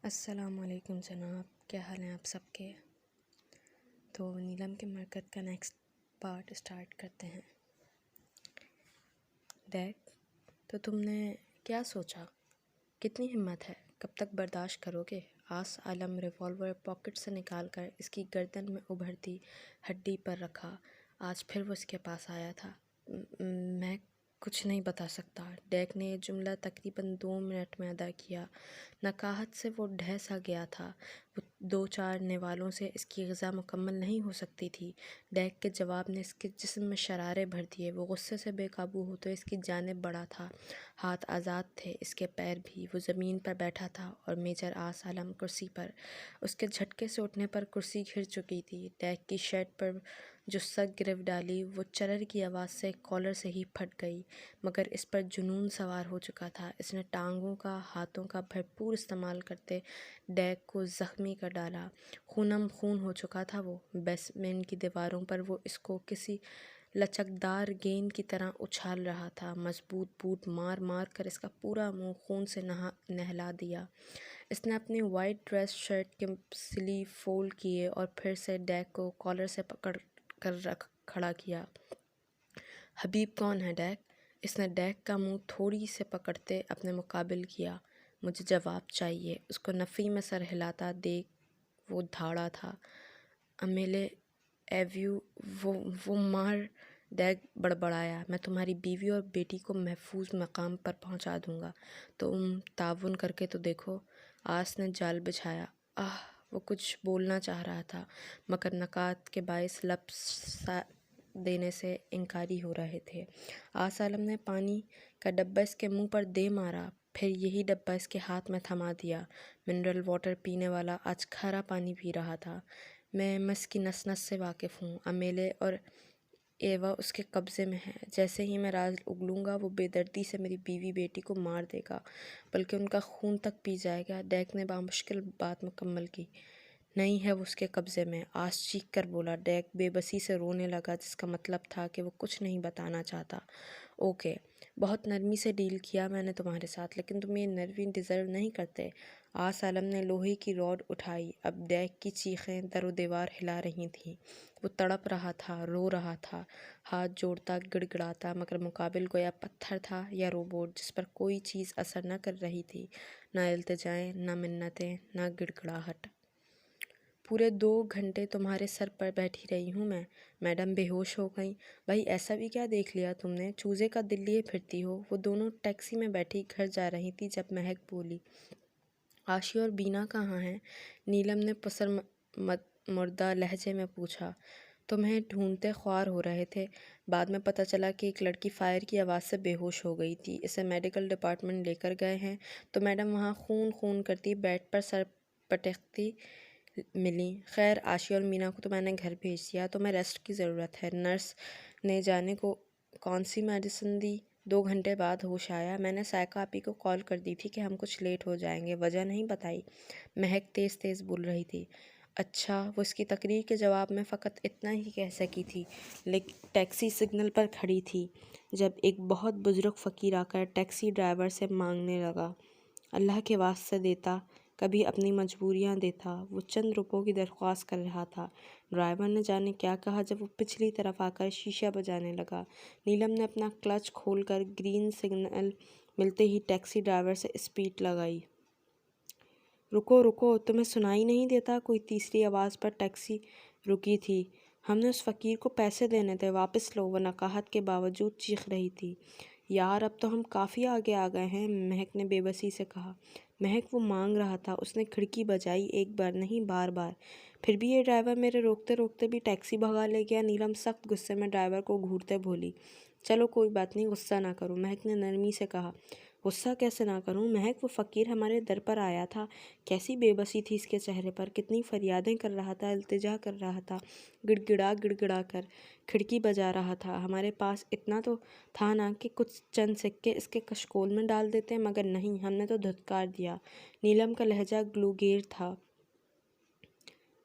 السلام علیکم جناب، کیا حال ہیں آپ سب کے؟ تو نیلم کے مرکز کا نیکسٹ پارٹ اسٹارٹ کرتے ہیں۔ دیکھ تو تم نے کیا سوچا؟ کتنی ہمت ہے؟ کب تک برداشت کرو گے؟ آس عالم ریوالور پاکٹ سے نکال کر اس کی گردن میں ابھرتی ہڈی پر رکھا۔ آج پھر وہ اس کے پاس آیا تھا۔ میں کچھ نہیں بتا سکتا، ڈیک نے یہ جملہ تقریباً 2 منٹ میں ادا کیا۔ نقاہت سے وہ ڈھہ سا گیا تھا۔ وہ 2-4 نوالوں سے اس کی غذا مکمل نہیں ہو سکتی تھی۔ ڈیک کے جواب نے اس کے جسم میں شرارے بھر دیے۔ وہ غصے سے بے قابو ہوتے اس کی جانب بڑھا تھا۔ ہاتھ آزاد تھے، اس کے پیر بھی۔ وہ زمین پر بیٹھا تھا اور میجر آس عالم کرسی پر۔ اس کے جھٹکے سے اٹھنے پر کرسی گھر چکی تھی۔ ڈیک کی شرٹ پر جو سگ گرفت ڈالی وہ چرر کی آواز سے کالر سے ہی پھٹ گئی، مگر اس پر جنون سوار ہو چکا تھا۔ اس نے ٹانگوں کا، ہاتھوں کا بھرپور استعمال کرتے ڈیک کو زخمی کر ڈالا۔ خونم خون ہو چکا تھا وہ۔ بیسمنٹ کی دیواروں پر وہ اس کو کسی لچکدار گیند کی طرح اچھال رہا تھا۔ مضبوط بوٹ مار مار کر اس کا پورا منہ خون سے نہلا دیا۔ اس نے اپنی وائٹ ڈریس شرٹ کے سلیو فولڈ کیے اور پھر سے ڈیک کو کالر سے پکڑ کر کھڑا کیا۔ حبیب کون ہے ڈیک؟ اس نے ڈیک کا منہ تھوڑی سے پکڑتے اپنے مقابل کیا۔ مجھے جواب چاہیے۔ اس کو نفی میں سر ہلاتا دیکھ وہ دھاڑا تھا۔ امیلے ایویو وہ مار، ڈیک بڑبڑایا۔ میں تمہاری بیوی اور بیٹی کو محفوظ مقام پر پہنچا دوں گا، تم تعاون کر کے تو دیکھو۔ آس نے جال بچھایا۔ وہ کچھ بولنا چاہ رہا تھا، مگر نکات کے باعث لب دینے سے انکاری ہو رہے تھے۔ آس عالم نے پانی کا ڈبہ اس کے منہ پر دے مارا، پھر یہی ڈبہ اس کے ہاتھ میں تھما دیا۔ منرل واٹر پینے والا آج کھارا پانی پی رہا تھا۔ میں اس کی نس نس سے واقف ہوں۔ امیلے اور ایوا اس کے قبضے میں ہے۔ جیسے ہی میں راز اگلوں گا وہ بے دردی سے میری بیوی بیٹی کو مار دے گا، بلکہ ان کا خون تک پی جائے گا۔ ڈیک نے بامشکل بات مکمل کی۔ نہیں ہے وہ اس کے قبضے میں، آس چیخ کر بولا۔ ڈیک بے بسی سے رونے لگا، جس کا مطلب تھا کہ وہ کچھ نہیں بتانا چاہتا۔ اوکے، بہت نرمی سے ڈیل کیا میں نے تمہارے ساتھ، لیکن تم یہ نرمی ڈیزرو نہیں کرتے۔ آس عالم نے لوہے کی راڈ اٹھائی۔ اب ڈیک کی چیخیں در و دیوار ہلا رہی تھیں۔ وہ تڑپ رہا تھا، رو رہا تھا، ہاتھ جوڑتا گڑ گڑاتا، مگر مقابل گویا پتھر تھا یا روبوٹ جس پر کوئی چیز اثر نہ کر رہی تھی، نہ التجائیں، نہ منتیں، نہ گڑ گڑاہٹ۔ پورے 2 گھنٹے تمہارے سر پر بیٹھی رہی ہوں میں۔ میڈم بے ہوش ہو گئیں۔ بھائی ایسا بھی کیا دیکھ لیا تم نے؟ چوزے کا دل لیے پھرتی ہو۔ وہ دونوں ٹیکسی میں بیٹھی گھر جا رہی تھی جب مہک بولی۔ آشی اور بینا کہاں ہیں؟ نیلم نے پسر مردہ لہجے میں پوچھا۔ تمہیں ڈھونڈتے خوار ہو رہے تھے۔ بعد میں پتہ چلا کہ ایک لڑکی فائر کی آواز سے بے ہوش ہو گئی تھی۔ اسے میڈیکل ڈپارٹمنٹ لے کر گئے ہیں تو میڈم وہاں خون خون کرتی بیڈ پر سر پٹکتی ملی۔ خیر، آشی اور مینا کو تو میں نے گھر بھیج دیا، تمہیں ریسٹ کی ضرورت ہے۔ نرس نے جانے کو کون سی میڈیسن دی؟ 2 گھنٹے بعد ہوش آیا۔ میں نے سائیکا آپی کو کال کر دی تھی کہ ہم کچھ لیٹ ہو جائیں گے، وجہ نہیں بتائی؟ مہک تیز تیز بول رہی تھی۔ اچھا، وہ اس کی تقریر کے جواب میں فقط اتنا ہی کہہ سکی تھی، لیکن ٹیکسی سگنل پر کھڑی تھی جب ایک بہت بزرگ فقیر آ کر ٹیکسی ڈرائیور سے مانگنے لگا۔ اللہ کے واسطے دیتا، کبھی اپنی مجبوریاں دیتا۔ وہ چند روپوں کی درخواست کر رہا تھا۔ ڈرائیور نے جانے کیا کہا جب وہ پچھلی طرف آ کر شیشہ بجانے لگا۔ نیلم نے اپنا کلچ کھول کر گرین سگنل ملتے ہی ٹیکسی ڈرائیور سے اسپیڈ لگائی۔ رکو رکو، تمہیں سنائی نہیں دیتا؟ کوئی تیسری آواز پر ٹیکسی رکی تھی۔ ہم نے اس فقیر کو پیسے دینے تھے، واپس لو، وہ نقاہت کے باوجود چیخ رہی تھی۔ یار اب تو ہم کافی آگے آ گئے ہیں، مہک نے بے بسی سے کہا۔ مہک، وہ مانگ رہا تھا، اس نے کھڑکی بجائی، ایک بار نہیں 2 بار۔ پھر بھی یہ ڈرائیور میرے روکتے روکتے بھی ٹیکسی بھگا لے گیا۔ نیلم سخت غصے میں ڈرائیور کو گھورتے بولی۔ چلو کوئی بات نہیں، غصہ نہ کرو، مہک نے نرمی سے کہا۔ غصہ کیسے نہ کروں مہک؟ وہ فقیر ہمارے در پر آیا تھا، کیسی بے بسی تھی اس کے چہرے پر، کتنی فریادیں کر رہا تھا، التجا کر رہا تھا، گڑ گڑا کر کھڑکی بجا رہا تھا۔ ہمارے پاس اتنا تو تھا نا کہ کچھ چند سکے اس کے کشکول میں ڈال دیتے، مگر نہیں، ہم نے تو دھتکار دیا۔ نیلم کا لہجہ گلوگیر تھا۔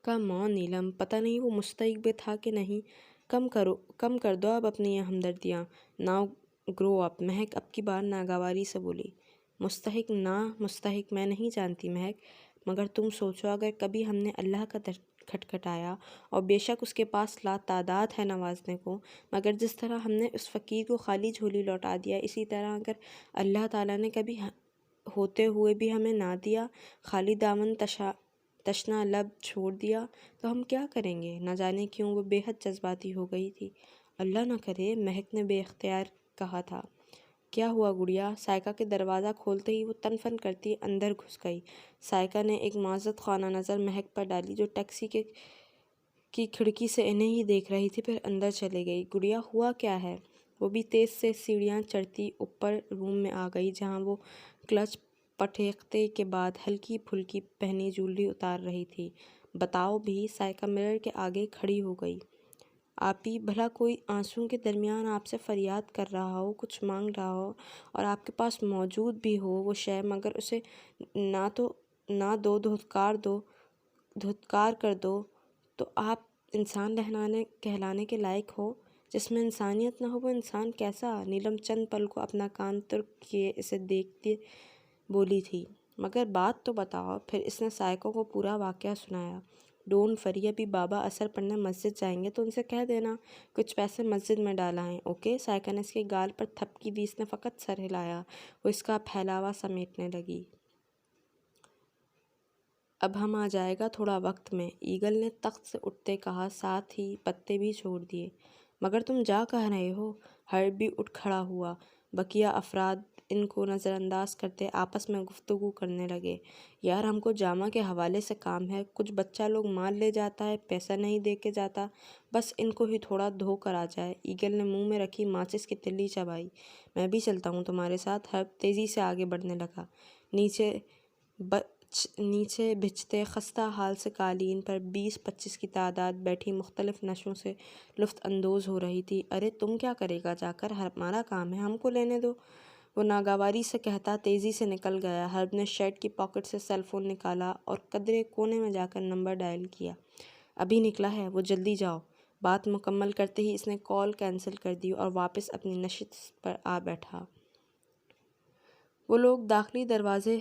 کم آن نیلم، پتہ نہیں وہ مستحق بھی تھا کہ نہیں۔ کم کر دو اب اپنی یہ ہمدردیاں۔ ناؤ گرو اپ، مہک اب کی بار ناگواری سے بولی۔ مستحق میں نہیں جانتی مہک، مگر تم سوچو اگر کبھی ہم نے اللہ کا در کھٹکھٹایا، اور بے شک اس کے پاس لا تعداد ہے نوازنے کو، مگر جس طرح ہم نے اس فقیر کو خالی جھولی لوٹا دیا، اسی طرح اگر اللہ تعالیٰ نے کبھی ہوتے ہوئے بھی ہمیں نہ دیا، خالی دامن تشنا لب چھوڑ دیا، تو ہم کیا کریں گے؟ نہ جانے کیوں وہ بے حد جذباتی ہو گئی تھی۔ اللہ نہ کرے، مہک نے بے اختیار کہا تھا۔ کیا ہوا گڑیا؟ سائقہ کے دروازہ کھولتے ہی وہ تن فن کرتی اندر گھس گئی۔ سائقہ نے ایک معذرت خواہ نظر مہک پر ڈالی جو ٹیکسی کی کھڑکی سے انہیں ہی دیکھ رہی تھی، پھر اندر چلے گئی۔ گڑیا ہوا کیا ہے؟ وہ بھی تیز سے سیڑھیاں چڑھتی اوپر روم میں آ گئی جہاں وہ کلچ پٹیکتے کے بعد ہلکی پھلکی پہنی جولری اتار رہی تھی۔ بتاؤ بھی۔ سائقہ مرر کے آگے کھڑی ہو گئی۔ آپی، بھلا کوئی آنسوؤں کے درمیان آپ سے فریاد کر رہا ہو، کچھ مانگ رہا ہو، اور آپ کے پاس موجود بھی ہو وہ شے، مگر اسے نہ دھتکار کر دو، تو آپ انسان کہلانے کے لائق ہو؟ جس میں انسانیت نہ ہو وہ انسان کیسا؟ نیلم چند پل کو اپنا کان ترک کیے اسے دیکھتے بولی تھی۔ مگر بات تو بتاؤ۔ پھر اس نے سائقہ کو پورا واقعہ سنایا۔ ڈونٹ وری، ابھی بابا اثر پڑھنے مسجد جائیں گے تو ان سے کہہ دینا کچھ پیسے مسجد میں ڈال آئیں، اوکے؟ سائقہ نے اس کے گال پر تھپکی دی۔ اس نے فقط سر ہلایا۔ وہ اس کا پھیلاوا سمیٹنے لگی۔ اب ہم آ جائے گا تھوڑا وقت میں، ایگل نے تخت سے اٹھتے کہا، ساتھ ہی پتے بھی چھوڑ دیے۔ مگر تم جا کہاں رہے ہو؟ ہرب بھی اٹھ کھڑا ہوا۔ بقیہ افراد ان کو نظر انداز کرتے آپس میں گفتگو کرنے لگے۔ یار، ہم کو جامع کے حوالے سے کام ہے، کچھ بچہ لوگ مال لے جاتا ہے، پیسہ نہیں دے کے جاتا، بس ان کو ہی تھوڑا دھو کر آ جائے۔ ایگل نے منہ میں رکھی ماچس کی تلی چبائی۔ میں بھی چلتا ہوں تمہارے ساتھ۔ ہرب تیزی سے آگے بڑھنے لگا۔ نیچے بچھتے خستہ حال سے قالین پر 20-25 کی تعداد بیٹھی مختلف نشوں سے لطف اندوز ہو رہی تھی۔ ارے تم کیا کرے گا جا کر؟ ہمارا کام ہے، ہم کو لینے دو، وہ ناگواری سے کہتا تیزی سے نکل گیا۔ ہرب نے شرٹ کی پاکٹ سے سیل فون نکالا اور قدرے کونے میں جا کر نمبر ڈائل کیا۔ ابھی نکلا ہے وہ، جلدی جاؤ۔ بات مکمل کرتے ہی اس نے کال کینسل کر دی اور واپس اپنی نشست پر آ بیٹھا۔ وہ لوگ داخلی دروازے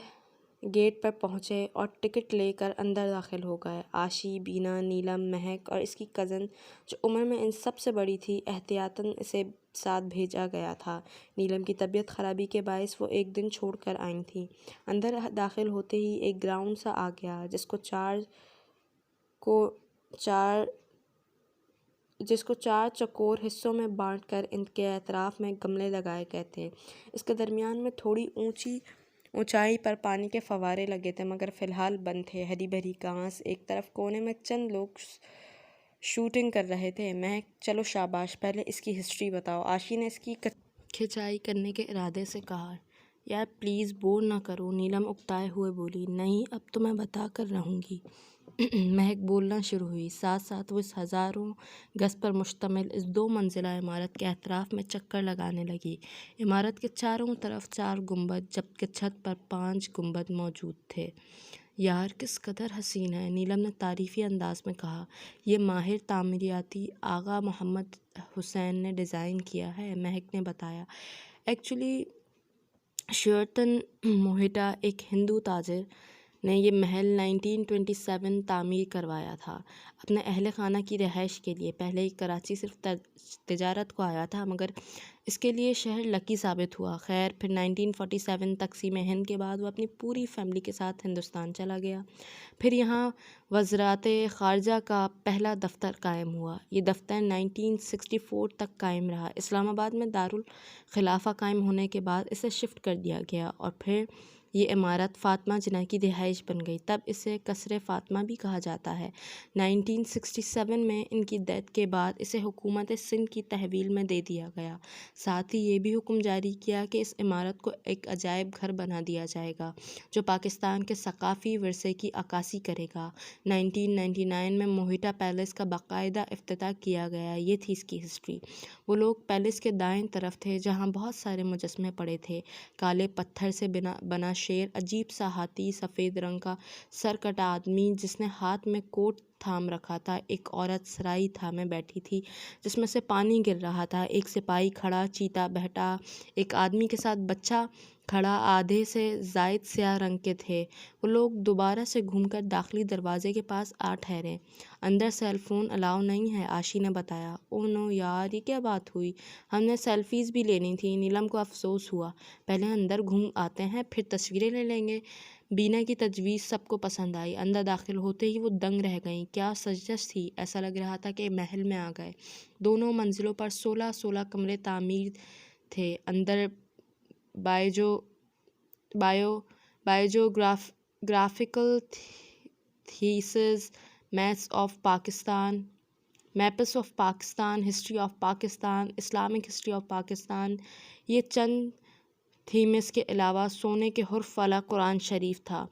گیٹ پر پہنچے اور ٹکٹ لے کر اندر داخل ہو گئے۔ آشی، بینا، نیلم، مہک اور اس کی کزن جو عمر میں ان سب سے بڑی تھی احتیاطاً اسے ساتھ بھیجا گیا تھا۔ نیلم کی طبیعت خرابی کے باعث وہ ایک دن چھوڑ کر آئی تھیں۔ اندر داخل ہوتے ہی ایک گراؤنڈ سا آ گیا جس کو چار چوکور حصوں میں بانٹ کر ان کے اطراف میں گملے لگائے گئے تھے۔ اس کے درمیان میں تھوڑی اونچائی پر پانی کے فوارے لگے تھے، مگر فی الحال بند تھے۔ ہری بھری گھاس، ایک طرف کونے میں چند لوگ شوٹنگ کر رہے تھے۔ مہک، چلو شاباش، پہلے اس کی ہسٹری بتاؤ، آشی نے اس کی کھچائی کرنے کے ارادے سے کہا۔ یار پلیز بور نہ کرو، نیلم اکتائے ہوئے بولی۔ نہیں، اب تو میں بتا کر رہوں گی۔ مہک بولنا شروع ہوئی۔ ساتھ ساتھ وہ اس ہزاروں گز پر مشتمل اس 2 منزلہ عمارت کے اطراف میں چکر لگانے لگی۔ عمارت کے چاروں طرف 4 گنبد جبکہ چھت پر 5 گنبد موجود تھے۔ یار کس قدر حسین ہے، نیلم نے تعریفی انداز میں کہا۔ یہ ماہر تعمیراتی آغا محمد حسین نے ڈیزائن کیا ہے، مہک نے بتایا۔ ایکچولی شیرٹن موہٹا، ایک ہندو تاجر، نے یہ محل 1927 تعمیر کروایا تھا اپنے اہل خانہ کی رہائش کے لیے۔ پہلے یہ کراچی صرف تجارت کو آیا تھا، مگر اس کے لیے شہر لکی ثابت ہوا۔ خیر، پھر 1947 تقسیم ہند کے بعد وہ اپنی پوری فیملی کے ساتھ ہندوستان چلا گیا۔ پھر یہاں وزارت خارجہ کا پہلا دفتر قائم ہوا۔ یہ دفتر 1964 تک قائم رہا۔ اسلام آباد میں دارالخلافہ قائم ہونے کے بعد اسے شفٹ کر دیا گیا اور پھر یہ عمارت فاطمہ جناح کی رہائش بن گئی، تب اسے قصر فاطمہ بھی کہا جاتا ہے۔ 1967 میں ان کی ڈیتھ کے بعد اسے حکومت سندھ کی تحویل میں دے دیا گیا۔ ساتھ ہی یہ بھی حکم جاری کیا کہ اس عمارت کو ایک عجائب گھر بنا دیا جائے گا جو پاکستان کے ثقافتی ورثے کی عکاسی کرے گا۔ 1999 میں موہٹا پیلس کا باقاعدہ افتتاح کیا گیا۔ یہ تھی اس کی ہسٹری۔ وہ لوگ پیلس کے دائیں طرف تھے جہاں بہت سارے مجسمے پڑے تھے، کالے پتھر سے بنا شیر، عجیب سا ہاتھی، سفید رنگ کا سر کٹا آدمی جس نے ہاتھ میں کوٹ تھام رکھا تھا، ایک عورت سرائی تھامے بیٹھی تھی جس میں سے پانی گر رہا تھا، ایک سپاہی کھڑا، چیتا بہٹا، ایک آدمی کے ساتھ بچہ کھڑا آدھے سے زائد سیاہ رنگ کے تھے۔ وہ لوگ دوبارہ سے گھوم کر داخلی دروازے کے پاس آ ٹھہرے۔ اندر سیل فون الاؤ نہیں ہے، عاشی نے بتایا۔ اوہ نو یار، یہ کیا بات ہوئی؟ ہم نے سیلفیز بھی لینی تھی۔ نیلم کو افسوس ہوا۔ پہلے اندر گھوم آتے ہیں، پھر تصویریں لے لیں گے۔ بینا کی تجویز سب کو پسند آئی۔ اندر داخل ہوتے ہی وہ دنگ رہ گئیں۔ کیا سجش تھی! ایسا لگ رہا تھا کہ محل میں آ گئے۔ دونوں منزلوں پر 16 کمرے تعمیر تھے۔ اندر biographical theses, maps of Pakistan, history of Pakistan, Islamic history of Pakistan, یہ چند تھیمز کے علاوہ سونے کے حرف والا قرآن شریف تھا۔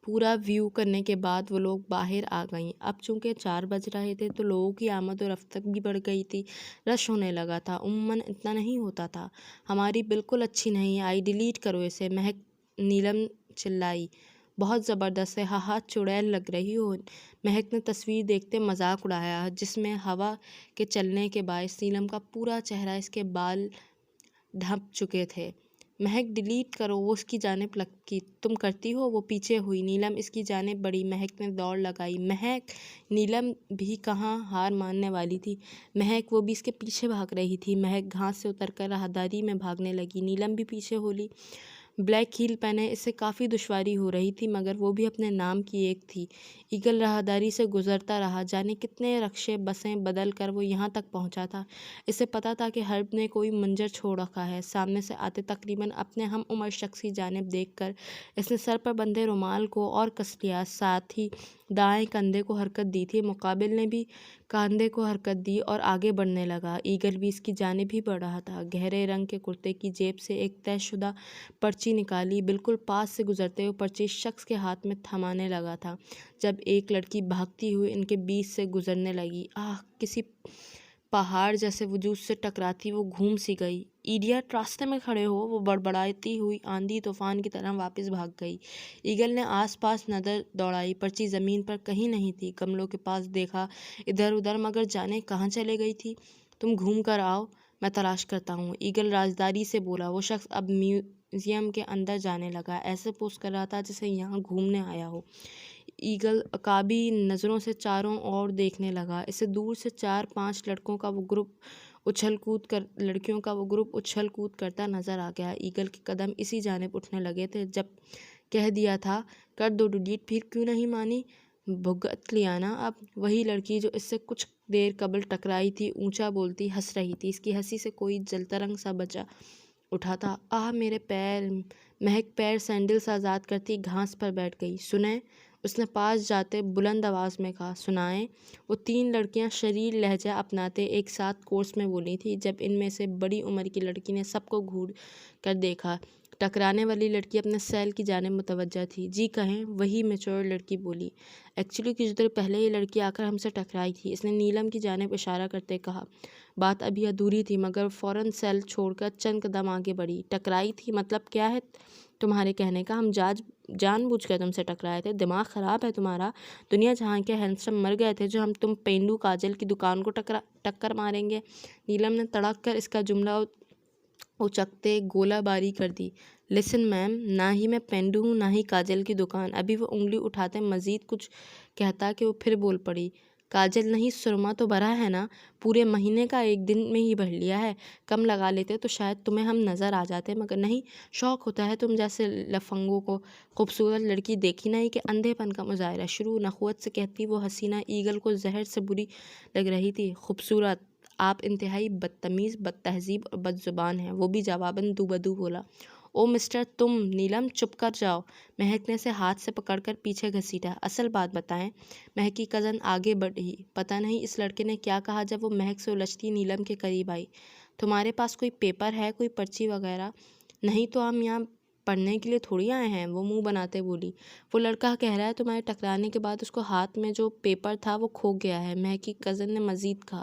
پورا ویو کرنے کے بعد وہ لوگ باہر آ گئیں۔ اب چونکہ 4 بج رہے تھے تو لوگوں کی آمد و رفت بھی بڑھ گئی تھی۔ رش ہونے لگا تھا۔ عموماً اتنا نہیں ہوتا تھا۔ ہماری بالکل اچھی نہیں آئی، ڈیلیٹ کرو اسے، نیلم چلائی۔ بہت زبردست ہے، ہاں چڑیل لگ رہی ہو۔ مہک نے تصویر دیکھتے مذاق اڑایا، جس میں ہوا کے چلنے کے باعث نیلم کا پورا چہرہ، اس کے بال ڈھپ چکے تھے۔ مہک ڈیلیٹ کرو، وہ اس کی جانب لپکی۔ تم کرتی ہو؟ وہ پیچھے ہوئی۔ نیلم اس کی جانب بڑھی۔ مہک نے دوڑ لگائی۔ مہک! نیلم بھی کہاں ہار ماننے والی تھی۔ مہک! وہ بھی اس کے پیچھے بھاگ رہی تھی۔ مہک گھاس سے اتر کر راہداری میں بھاگنے لگی۔ نیلم بھی پیچھے ہو لی۔ بلیک ہیل پہنے اس سے کافی دشواری ہو رہی تھی، مگر وہ بھی اپنے نام کی ایک تھی۔ ایگل راہداری سے گزرتا رہا۔ جانے کتنے رکشے بسیں بدل کر وہ یہاں تک پہنچا تھا۔ اسے پتہ تھا کہ ہرب نے کوئی منظر چھوڑ رکھا ہے۔ سامنے سے آتے تقریباً اپنے ہم عمر شخص کی جانب دیکھ کر اس نے سر پر بندھے رومال کو اور کس لیا، ساتھ ہی دائیں کندھے کو حرکت دی تھی۔ مقابل نے بھی کاندھے کو حرکت دی اور آگے بڑھنے لگا۔ ایگل بھی اس کی جانب ہی بڑھ رہا تھا۔ گہرے رنگ کے کرتے کی جیب سے ایک طے شدہ پرچی نکالی۔ بالکل پاس سے گزرتے ہوئے پرچی شخص کے ہاتھ میں تھمانے لگا تھا۔ جب ایک لڑکی بھاگتی ہوئی ان کے بیچ سے گزرنے لگی، کسی پہاڑ جیسے وجود سے ٹکراتی وہ گھوم سی گئی۔ ایڈیٹ، راستے میں کھڑے ہو! وہ بڑبڑاتی ہوئی آندھی طوفان کی طرح واپس بھاگ گئی۔ ایگل نے آس پاس نظر دوڑائی۔ پرچی زمین پر کہیں نہیں تھی۔ گملوں کے پاس دیکھا، ادھر ادھر، مگر جانے کہاں چلے گئی تھی۔ تم گھوم کر آؤ، میں تلاش کرتا ہوں، ایگل رازداری سے بولا۔ وہ شخص اب میوزیم کے اندر جانے لگا، ایسے پوز کر رہا تھا جیسے یہاں گھومنے آیا ہو۔ ایگل عقابی نظروں سے چاروں اور دیکھنے لگا۔ اسے دور سے 4-5 لڑکیوں کا وہ گروپ اچھل کود کرتا نظر آ گیا۔ ایگل کے قدم اسی جانب اٹھنے لگے تھے جب کہہ دیا تھا، کر دو ڈیلیٹ، پھر کیوں نہیں مانی؟ بھگت لیا نا اب۔ وہی لڑکی جو اس سے کچھ دیر قبل ٹکرائی تھی، اونچا بولتی ہنس رہی تھی۔ اس کی ہنسی سے کوئی جلترنگ سا بچا اٹھا تھا۔ میرے پیر! مہک پیر سینڈلز آزاد کرتی گھاس پر بیٹھ گئی۔ سنیں؟ اس نے پاس جاتے بلند آواز میں کہا۔ سنائیں؟ وہ 3 لڑکیاں شریر لہجہ اپناتے ایک ساتھ کورس میں بولی تھیں۔ جب ان میں سے بڑی عمر کی لڑکی نے سب کو گھور کر دیکھا، ٹکرانے والی لڑکی اپنے سیل کی جانب متوجہ تھی۔ جی کہیں؟ وہی میچور لڑکی بولی۔ ایکچولی کچھ دیر پہلے یہ لڑکی آ کر ہم سے ٹکرائی تھی، اس نے نیلم کی جانب اشارہ کرتے کہا۔ بات ابھی ادھوری تھی مگر فوراً سیل چھوڑ کر چند قدم آگے بڑھی۔ ٹکرائی تھی؟ مطلب کیا ہے تمہارے کہنے کا؟ ہم جان بوجھ کر تم سے ٹکرائے تھے؟ دماغ خراب ہے تمہارا؟ دنیا جہاں کے ہینڈسم مر گئے تھے جو تم پینڈو کاجل کی دکان کو ٹکر ماریں گے؟ نیلم نے تڑک کر اس کا جملہ اچکتے گولہ باری کر دی۔ لسن میم، نہ ہی میں پینڈو ہوں نہ ہی کاجل کی دکان۔ ابھی وہ انگلی اٹھاتے مزید کچھ کہتا کہ وہ پھر بول پڑی۔ کاجل نہیں، سرما تو بھرا ہے نا؟ پورے مہینے کا 1 دن میں ہی بھر لیا ہے۔ کم لگا لیتے تو شاید تمہیں ہم نظر آ جاتے، مگر نہیں، شوق ہوتا ہے تم جیسے لفنگوں کو۔ خوبصورت لڑکی دیکھی نہیں کہ اندھے پن کا مظاہرہ شروع؟ نخوت سے کہتی وہ حسینہ ایگل کو زہر سے بری لگ رہی تھی۔ خوبصورت؟ آپ انتہائی بدتمیز، بد تہذیب اور بد زبان ہیں، وہ بھی جواباً دو بدو بولا۔ او مسٹر تم! نیلم چپ کر جاؤ، مہک نے اسے ہاتھ سے پکڑ کر پیچھے گھسیٹا۔ اصل بات بتائیں؟ مہک کی کزن آگے بڑھی۔ پتہ نہیں اس لڑکے نے کیا کہا جب وہ مہک سے الجھتی نیلم کے قریب آئی۔ تمہارے پاس کوئی پیپر ہے، کوئی پرچی وغیرہ؟ نہیں تو ہم یہاں پڑھنے کے لیے تھوڑی آئے ہیں، وہ منہ بناتے بولی۔ وہ لڑکا کہہ رہا ہے تمہارے ٹکرانے کے بعد اس کو ہاتھ میں جو پیپر تھا وہ کھو گیا ہے، مہک کی کزن نے مزید کہا۔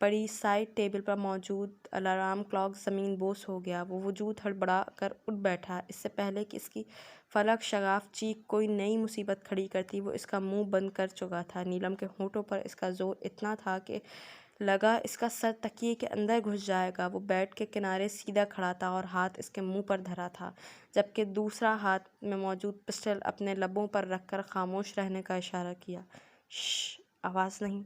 پڑی سائڈ ٹیبل پر موجود الارم کلاک زمین بوس ہو گیا۔ وہ وجود ہڑبڑا کر اٹھ بیٹھا۔ اس سے پہلے کہ اس کی فلک شگاف چیخ کوئی نئی مصیبت کھڑی کرتی، وہ اس کا منہ بند کر چکا تھا۔ نیلم کے ہونٹوں پر اس کا زور اتنا تھا کہ لگا اس کا سر تکیے کے اندر گھس جائے گا۔ وہ بیڈ کے کنارے سیدھا کھڑا تھا اور ہاتھ اس کے منہ پر دھرا تھا، جبکہ دوسرا ہاتھ میں موجود پسٹل اپنے لبوں پر رکھ کر خاموش رہنے کا اشارہ کیا۔ شش، آواز نہیں۔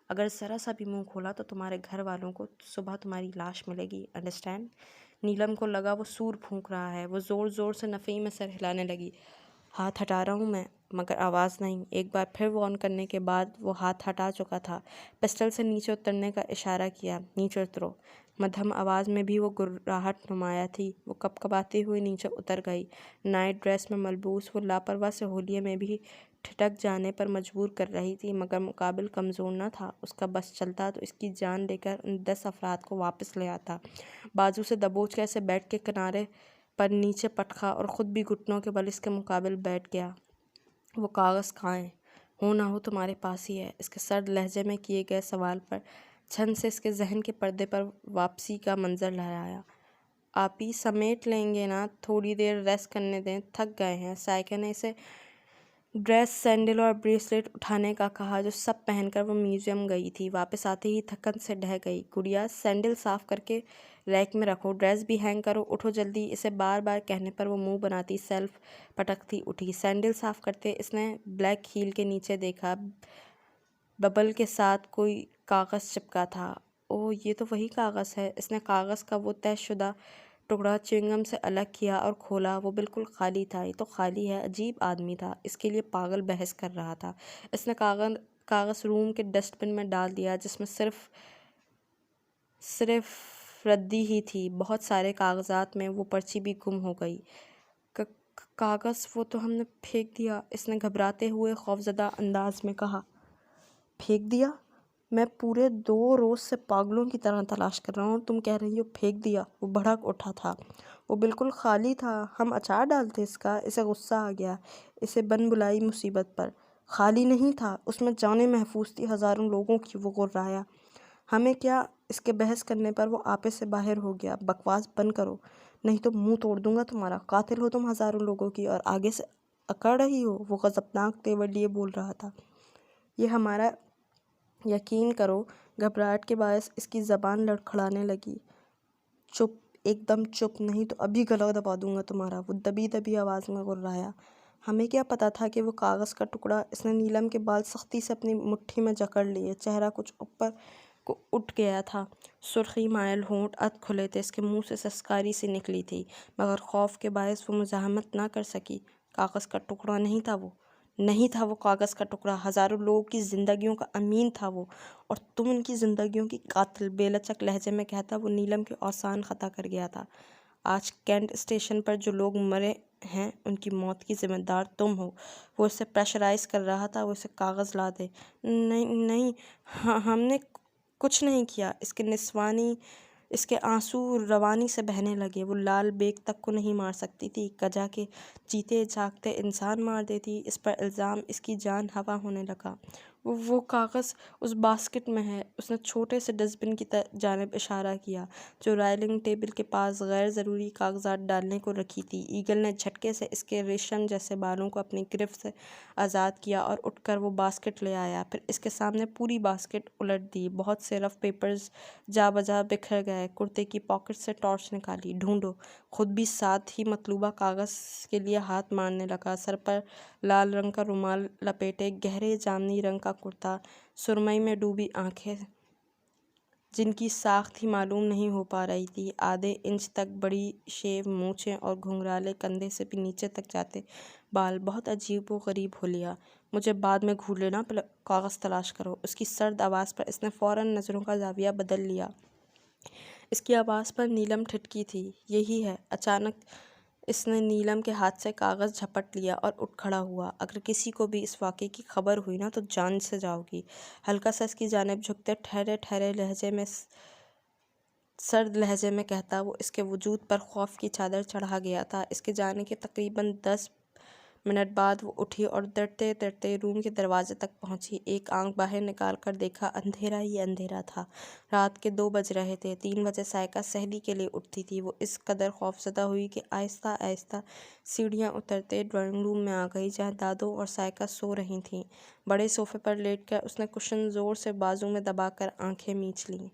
اگر ذرا سا بھی منہ کھولا تو تمہارے گھر والوں کو صبح تمہاری لاش ملے گی، انڈرسٹینڈ؟ نیلم کو لگا وہ سور پھونک رہا ہے۔ وہ زور زور سے نفی میں سر ہلانے لگی۔ ہاتھ ہٹا رہا ہوں میں، مگر آواز نہیں۔ ایک بار پھر وارن کرنے کے بعد وہ ہاتھ ہٹا چکا تھا۔ پسٹل سے نیچے اترنے کا اشارہ کیا۔ نیچے اترو۔ مدھم آواز میں بھی وہ گراہٹ نمایاں تھی۔ وہ کپکپاتی ہوئی نیچے اتر گئی۔ نائٹ ڈریس میں ملبوس وہ لاپرواہ سہولیے میں بھی ٹھٹک جانے پر مجبور کر رہی تھی، مگر مقابل کمزور نہ تھا۔ اس کا بس چلتا تو اس کی جان لے کر ان 10 افراد کو واپس لے آتا۔ بازو سے دبوچ کر اسے بیڈ کے کنارے پر نیچے پٹکا اور خود بھی گھٹنوں کے بل اس کے مقابل بیٹھ گیا۔ وہ کاغذ کہاں ہے؟ ہو نہ ہو تمہارے پاس ہی ہے۔ اس کے سرد لہجے میں کیے گئے سوال پر چھن سے اس کے ذہن کے پردے پر واپسی کا منظر لہرایا۔ آپ ہی سمیٹ لیں گے نا، تھوڑی دیر ریسٹ کرنے دیں، تھک گئے ہیں۔ سائیکا نے اسے ڈریس، سینڈل اور بریسلیٹ اٹھانے کا کہا جو سب پہن کر وہ میوزیم گئی تھی۔ واپس آتے ہی تھکن سے ڈھہ گئی۔ گڑیا، سینڈل صاف کر کے ریک میں رکھو، ڈریس بھی ہینگ کرو، اٹھو جلدی۔ اسے بار بار کہنے پر وہ منہ بناتی سیلف پٹکتی اٹھی۔ سینڈل صاف کرتے اس نے بلیک ہیل کے نیچے دیکھا، ببل کے ساتھ کوئی کاغذ چپکا تھا۔ اوہ، یہ تو وہی کاغذ ہے۔ اس نے کاغذ کا وہ طے شدہ ٹکڑا چیونگم سے الگ کیا اور کھولا۔ وہ بالکل خالی تھا۔ یہ تو خالی ہے۔ عجیب آدمی تھا، اس کے لیے پاگل بحث کر رہا تھا۔ اس نے کاغذ روم کے ڈسٹ بن میں ڈال دیا، جس میں صرف ردی ہی تھی۔ بہت سارے کاغذات میں وہ پرچی بھی گم ہو گئی۔ کاغذ، وہ تو ہم نے پھینک دیا، اس نے گھبراتے ہوئے خوفزدہ انداز میں کہا۔ پھینک دیا؟ میں پورے 2 روز سے پاگلوں کی طرح تلاش کر رہا ہوں اور تم کہہ رہی ہو پھینک دیا؟ وہ بھڑک اٹھا تھا۔ وہ بالکل خالی تھا، ہم اچار ڈالتے اس کا۔ اسے غصہ آ گیا، اسے بن بلائی مصیبت پر۔ خالی نہیں تھا، اس میں جانیں محفوظ تھی، ہزاروں لوگوں کی۔ وہ غرایا۔ ہمیں کیا؟ اس کے بحث کرنے پر وہ آپے سے باہر ہو گیا۔ بکواس بند کرو، نہیں تو منہ توڑ دوں گا تمہارا۔ قاتل ہو تم ہزاروں لوگوں کی اور آگے سے اکڑ رہی ہو؟ وہ غضبناک تیور لیے بول رہا تھا۔ یہ ہمارا یقین کرو۔ گھبراہٹ کے باعث اس کی زبان لڑکھڑانے لگی۔ چپ، ایک دم چپ، نہیں تو ابھی گلا دبا دوں گا تمہارا۔ وہ دبی دبی آواز میں غرایا۔ ہمیں کیا پتا تھا کہ وہ کاغذ کا ٹکڑا؟ اس نے نیلم کے بال سختی سے اپنی مٹھی میں جکڑ لیے۔ چہرہ کچھ اوپر کو اٹھ گیا تھا، سرخی مائل ہونٹ ادھ کھلے تھے۔ اس کے منہ سے سسکاری سی نکلی تھی، مگر خوف کے باعث وہ مزاحمت نہ کر سکی۔ کاغذ کا ٹکڑا نہیں تھا وہ، نہیں تھا وہ کاغذ کا ٹکڑا، ہزاروں لوگوں کی زندگیوں کا امین تھا وہ، اور تم ان کی زندگیوں کی قاتل۔ بے لچک لہجے میں کہتا وہ نیلم کے اوسان خطا کر گیا تھا۔ آج کینٹ اسٹیشن پر جو لوگ مرے ہیں ان کی موت کی ذمہ دار تم ہو۔ وہ اسے پریشرائز کر رہا تھا، وہ اسے کاغذ لا دے۔ نہیں، ہم نے کچھ نہیں کیا۔ اس کے آنسو روانی سے بہنے لگے۔ وہ لال بیگ تک کو نہیں مار سکتی تھی، کجا کے جیتے جاگتے انسان مار دیتی۔ اس پر الزام اس کی جان ہوا ہونے لگا۔ وہ کاغذ اس باسکٹ میں ہے۔ اس نے چھوٹے سے ڈسٹ بن کی جانب اشارہ کیا جو رائلنگ ٹیبل کے پاس غیر ضروری کاغذات ڈالنے کو رکھی تھی۔ ایگل نے جھٹکے سے اس کے ریشم جیسے بالوں کو اپنی گرفت سے آزاد کیا اور اٹھ کر وہ باسکٹ لے آیا، پھر اس کے سامنے پوری باسکٹ الٹ دی۔ بہت سے رف پیپرز جا بجا بکھر گئے۔ کرتے کی پاکٹ سے ٹارچ نکالی۔ ڈھونڈو۔ خود بھی ساتھ ہی مطلوبہ کاغذ کے لیے ہاتھ مارنے لگا۔ سر پر لال رنگ کا رومال لپیٹے، گہرے جامنی رنگ کا کرتا، سرمئی میں ڈوبی آنکھیں جن کی ساخت ہی معلوم نہیں ہو پا رہی تھی، آدھے انچ تک بڑی شیو مونچھیں اور گھنگرالے کندھے سے بھی نیچے تک جاتے بال۔ بہت عجیب و غریب حلیہ۔ مجھے بعد میں گھور لینا، پہلے کاغذ تلاش کرو۔ اس کی سرد آواز پر اس نے فوراً نظروں کا زاویہ بدل لیا۔ اس کی آواز پر نیلم ٹھٹکی تھی۔ یہی ہے۔ اچانک اس نے نیلم کے ہاتھ سے کاغذ جھپٹ لیا اور اٹھ کھڑا ہوا۔ اگر کسی کو بھی اس واقعے کی خبر ہوئی نا تو جان سے جاؤ گی۔ ہلکا سا اس کی جانب جھکتے ٹھہرے لہجے میں سرد لہجے میں کہتا وہ اس کے وجود پر خوف کی چادر چڑھا گیا تھا۔ اس کے جانے کے تقریباً 10 منٹ بعد وہ اٹھی اور ڈرتے ڈرتے روم کے دروازے تک پہنچی۔ ایک آنکھ باہر نکال کر دیکھا، اندھیرا ہی اندھیرا تھا۔ رات کے 2 بج رہے تھے۔ 3 بجے سائیکا سحری کے لیے اٹھتی تھی۔ وہ اس قدر خوفزدہ ہوئی کہ آہستہ آہستہ سیڑھیاں اترتے ڈرائنگ روم میں آ گئی، جہاں دادو اور سائیکا سو رہی تھیں۔ بڑے صوفے پر لیٹ کر اس نے کشن زور سے بازو میں دبا کر آنکھیں میچ لیں۔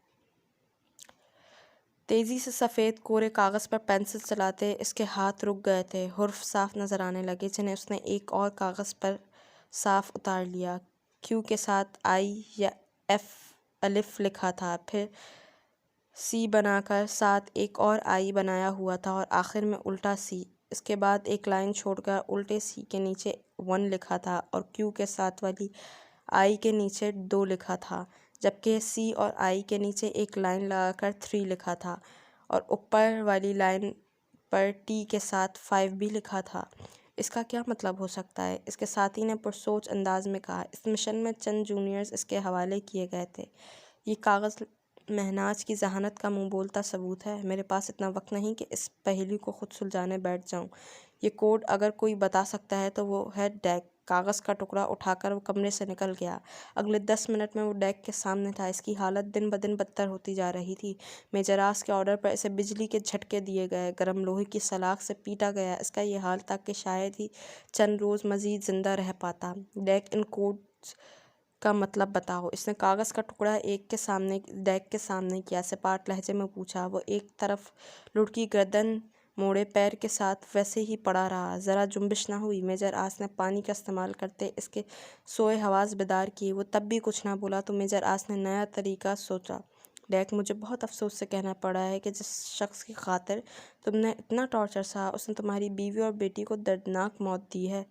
تیزی سے سفید کورے کاغذ پر پنسل چلاتے اس کے ہاتھ رک گئے تھے۔ حروف صاف نظر آنے لگے، جنہیں اس نے ایک اور کاغذ پر صاف اتار لیا۔ کیو کے ساتھ آئی یا ایف الف لکھا تھا، پھر سی بنا کر ساتھ ایک اور آئی بنایا ہوا تھا اور آخر میں الٹا سی۔ اس کے بعد ایک لائن چھوڑ کر الٹے سی کے نیچے 1 لکھا تھا اور کیو کے ساتھ والی آئی کے نیچے 2 لکھا تھا، جبکہ سی اور آئی کے نیچے ایک لائن لگا کر 3 لکھا تھا اور اوپر والی لائن پر ٹی کے ساتھ 5 بھی لکھا تھا۔ اس کا کیا مطلب ہو سکتا ہے؟ اس کے ساتھی نے پرسوچ انداز میں کہا۔ اس مشن میں چند جونیئرز اس کے حوالے کیے گئے تھے۔ یہ کاغذ مہناز کی ذہانت کا منہ بولتا ثبوت ہے۔ میرے پاس اتنا وقت نہیں کہ اس پہیلی کو خود سلجھانے بیٹھ جاؤں۔ یہ کوڈ اگر کوئی بتا سکتا ہے تو وہ ہے ڈیک۔ کاغذ کا ٹکڑا اٹھا کر وہ کمرے سے نکل گیا۔ اگلے 10 منٹ میں وہ ڈیک کے سامنے تھا۔ اس کی حالت دن بدن بدتر ہوتی جا رہی تھی۔ میجر آس کے آرڈر پر اسے بجلی کے جھٹکے دیے گئے، گرم لوہے کی سلاخ سے پیٹا گیا۔ اس کا یہ حال تھا کہ شاید ہی چند روز مزید زندہ رہ پاتا۔ ڈیک، ان کوڈز کا مطلب بتاؤ۔ اس نے کاغذ کا ٹکڑا ڈیک کے سامنے کیا، سپاٹ لہجے میں پوچھا۔ وہ ایک طرف لڑکی، گردن موڑے، پیر کے ساتھ ویسے ہی پڑا رہا، ذرا جنبش نہ ہوئی۔ میجر آس نے پانی کا استعمال کرتے اس کے سوئے حواس بیدار کیے۔ وہ تب بھی کچھ نہ بولا تو میجر آس نے نیا طریقہ سوچا۔ ڈیک، مجھے بہت افسوس سے کہنا پڑ رہا ہے کہ جس شخص کی خاطر تم نے اتنا ٹارچر سہا، اس نے تمہاری بیوی اور بیٹی کو دردناک موت دی ہے